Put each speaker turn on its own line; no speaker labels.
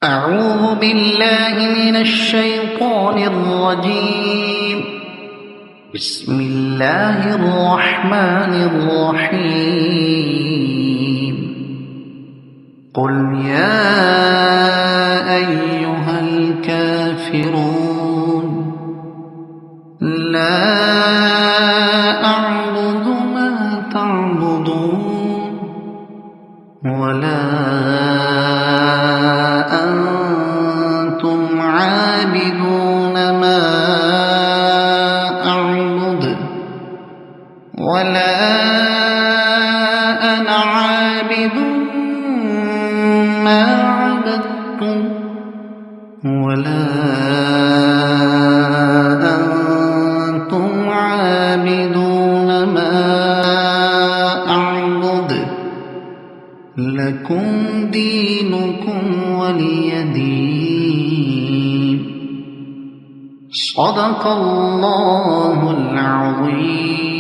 أعوذ بالله من الشيطان الرجيم. بسم الله الرحمن الرحيم. قل يا أيها الكافرون لا أعبد ما تعبدون ولا أنتم عابدون ما أعبد ولا أنا عابد ما عبدتم ولا أنتم عابدون ما أعبد لكم دينكم ولي دين. صدق الله العظيم.